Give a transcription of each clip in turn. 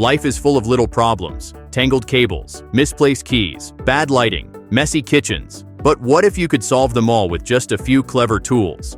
Life is full of little problems, tangled cables, misplaced keys, bad lighting, messy kitchens. But what if you could solve them all with just a few clever tools?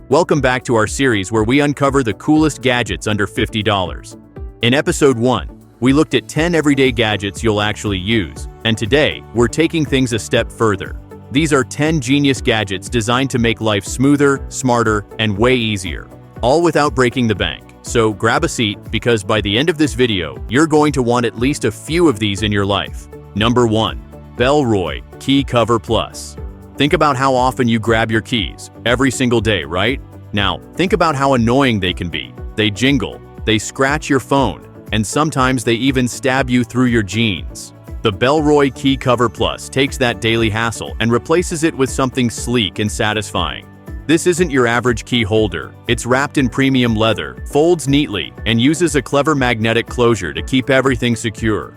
Welcome back to our series where we uncover the coolest gadgets under $50. In episode 1, we looked at 10 everyday gadgets you'll actually use, and today, we're taking things a step further. These are 10 genius gadgets designed to make life smoother, smarter, and way easier, all without breaking the bank. So grab a seat, because by the end of this video, you're going to want at least a few of these in your life. Number 1. BELLORY Key Cover Plus. Think about how often you grab your keys, every single day, right? Now, think about how annoying they can be. They jingle, they scratch your phone, and sometimes they even stab you through your jeans. The BELLORY Key Cover Plus takes that daily hassle and replaces it with something sleek and satisfying. This isn't your average key holder. It's wrapped in premium leather, folds neatly, and uses a clever magnetic closure to keep everything secure.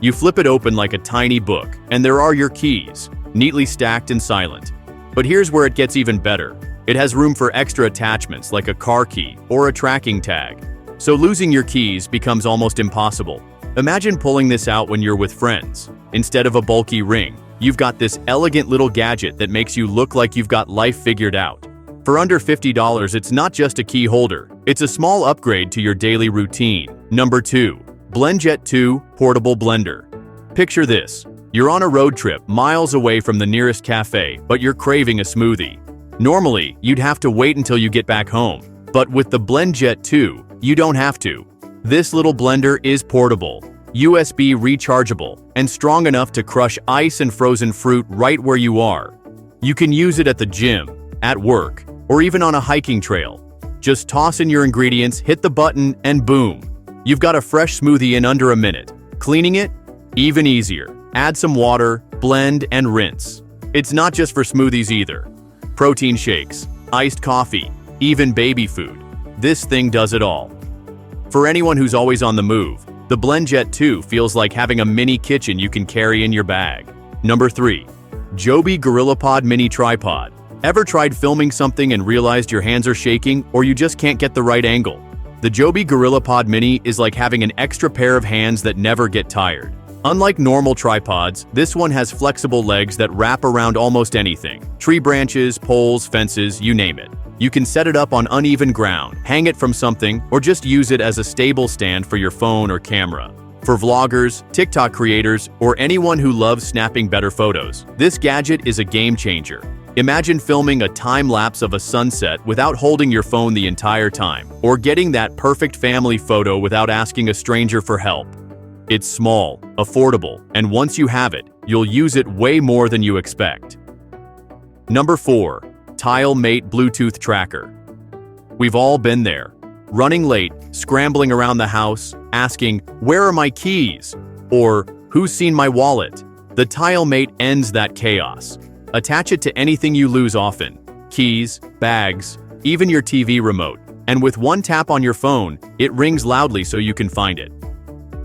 You flip it open like a tiny book, and there are your keys, neatly stacked and silent. But here's where it gets even better. It has room for extra attachments like a car key or a tracking tag. So losing your keys becomes almost impossible. Imagine pulling this out when you're with friends. Instead of a bulky ring, you've got this elegant little gadget that makes you look like you've got life figured out. For under $50, it's not just a key holder, it's a small upgrade to your daily routine. Number 2. BLENDJET 2 Portable Blender. Picture this. You're on a road trip miles away from the nearest cafe, but you're craving a smoothie. Normally, you'd have to wait until you get back home. But with the BLENDJET 2, you don't have to. This little blender is portable, USB rechargeable, and strong enough to crush ice and frozen fruit right where you are. You can use it at the gym, at work, or even on a hiking trail. Just toss in your ingredients, hit the button, and boom! You've got a fresh smoothie in under a minute. Cleaning it? Even easier. Add some water, blend, and rinse. It's not just for smoothies either. Protein shakes, iced coffee, even baby food. This thing does it all. For anyone who's always on the move, the BLENDJET 2 feels like having a mini kitchen you can carry in your bag. Number 3. JOBY GorillaPod Mini Tripod. Ever tried filming something and realized your hands are shaking, or you just can't get the right angle? The JOBY GorillaPod Mini is like having an extra pair of hands that never get tired. Unlike normal tripods, this one has flexible legs that wrap around almost anything. Tree branches, poles, fences, you name it. You can set it up on uneven ground, hang it from something, or just use it as a stable stand for your phone or camera. For vloggers, TikTok creators, or anyone who loves snapping better photos, this gadget is a game changer. Imagine filming a time-lapse of a sunset without holding your phone the entire time, or getting that perfect family photo without asking a stranger for help. It's small, affordable, and once you have it, you'll use it way more than you expect. Number 4. TileMate Bluetooth Tracker. We've all been there. Running late, scrambling around the house, asking, "Where are my keys?" Or, "Who's seen my wallet?" The TileMate ends that chaos. Attach it to anything you lose often. Keys, bags, even your TV remote. And with one tap on your phone, it rings loudly so you can find it.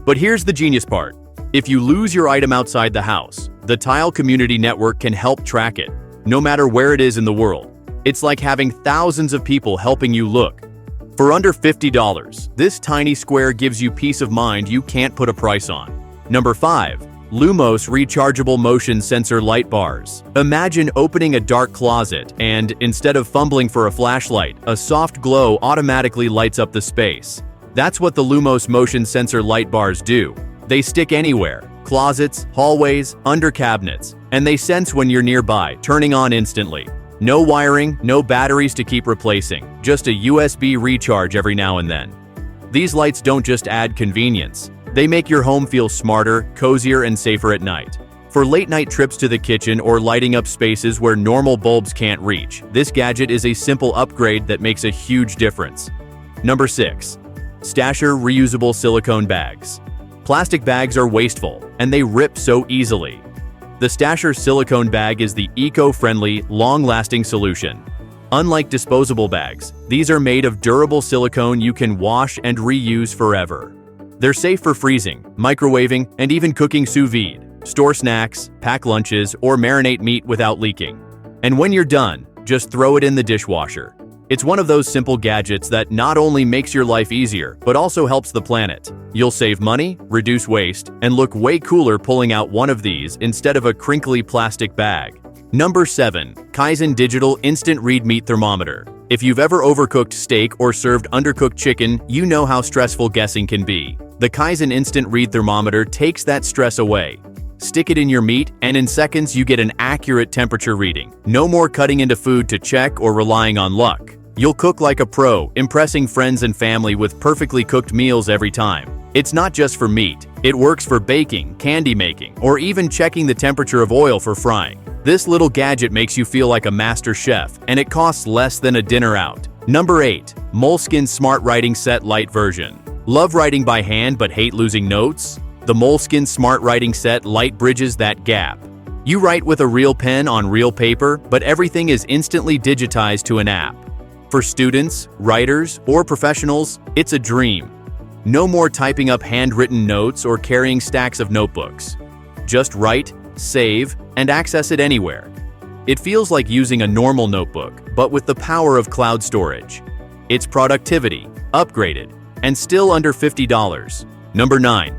But here's the genius part. If you lose your item outside the house, the Tile Community Network can help track it, no matter where it is in the world. It's like having thousands of people helping you look. For under $50, this tiny square gives you peace of mind you can't put a price on. Number 5. LUMOS Rechargeable Motion Sensor Light Bars. Imagine opening a dark closet and, instead of fumbling for a flashlight, a soft glow automatically lights up the space. That's what the LUMOS Motion Sensor Light Bars do. They stick anywhere, closets, hallways, under cabinets, and they sense when you're nearby, turning on instantly. No wiring, no batteries to keep replacing, just a USB recharge every now and then. These lights don't just add convenience. They make your home feel smarter, cozier, and safer at night. For late-night trips to the kitchen or lighting up spaces where normal bulbs can't reach, this gadget is a simple upgrade that makes a huge difference. Number 6. STASHER Reusable Silicone Bags. Plastic bags are wasteful, and they rip so easily. The STASHER silicone bag is the eco-friendly, long-lasting solution. Unlike disposable bags, these are made of durable silicone you can wash and reuse forever. They're safe for freezing, microwaving, and even cooking sous vide. Store snacks, pack lunches, or marinate meat without leaking. And when you're done, just throw it in the dishwasher. It's one of those simple gadgets that not only makes your life easier, but also helps the planet. You'll save money, reduce waste, and look way cooler pulling out one of these instead of a crinkly plastic bag. Number 7. KIZEN Digital Instant Read Meat Thermometer. If you've ever overcooked steak or served undercooked chicken, you know how stressful guessing can be. The KIZEN Instant Read Thermometer takes that stress away. Stick it in your meat, and in seconds you get an accurate temperature reading. No more cutting into food to check or relying on luck. You'll cook like a pro, impressing friends and family with perfectly cooked meals every time. It's not just for meat. It works for baking, candy making, or even checking the temperature of oil for frying. This little gadget makes you feel like a master chef, and it costs less than a dinner out. Number 8. MOLESKINE Smart Writing Set Lite Version. Love writing by hand but hate losing notes? The MOLESKINE Smart Writing Set Lite bridges that gap. You write with a real pen on real paper, but everything is instantly digitized to an app. For students, writers, or professionals, it's a dream. No more typing up handwritten notes or carrying stacks of notebooks. Just write, save, and access it anywhere. It feels like using a normal notebook, but with the power of cloud storage. It's productivity, upgraded, and still under $50. Number 9.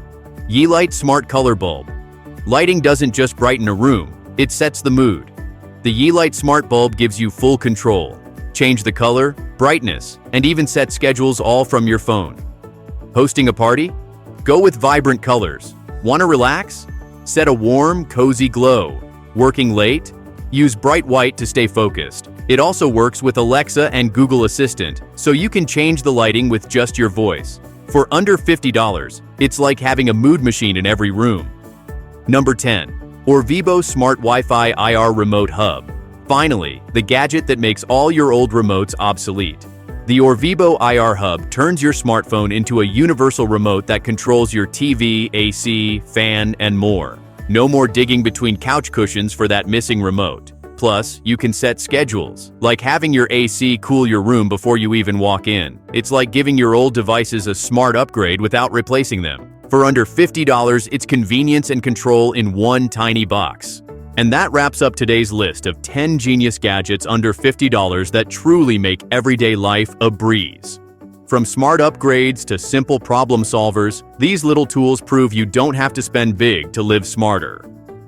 EELIGHT Smart Color Bulb. Lighting doesn't just brighten a room, it sets the mood. The EELIGHT Smart Bulb gives you full control. Change the color, brightness, and even set schedules all from your phone. Hosting a party? Go with vibrant colors. Want to relax? Set a warm, cozy glow. Working late? Use bright white to stay focused. It also works with Alexa and Google Assistant, so you can change the lighting with just your voice. For under $50, it's like having a mood machine in every room. Number 10. ORVIBO Smart Wi-Fi IR Remote Hub. Finally, the gadget that makes all your old remotes obsolete. The ORVIBO IR Hub turns your smartphone into a universal remote that controls your TV, AC, fan, and more. No more digging between couch cushions for that missing remote. Plus, you can set schedules, like having your AC cool your room before you even walk in. It's like giving your old devices a smart upgrade without replacing them. For under $50, it's convenience and control in one tiny box. And that wraps up today's list of 10 genius gadgets under $50 that truly make everyday life a breeze. From smart upgrades to simple problem solvers, these little tools prove you don't have to spend big to live smarter.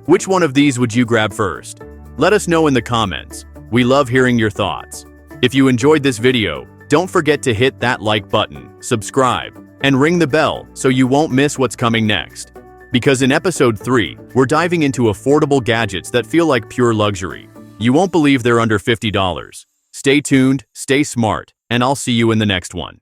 Which one of these would you grab first? Let us know in the comments. We love hearing your thoughts. If you enjoyed this video, don't forget to hit that like button, subscribe, and ring the bell so you won't miss what's coming next. Because in episode 3, we're diving into affordable gadgets that feel like pure luxury. You won't believe they're under $50. Stay tuned, stay smart, and I'll see you in the next one.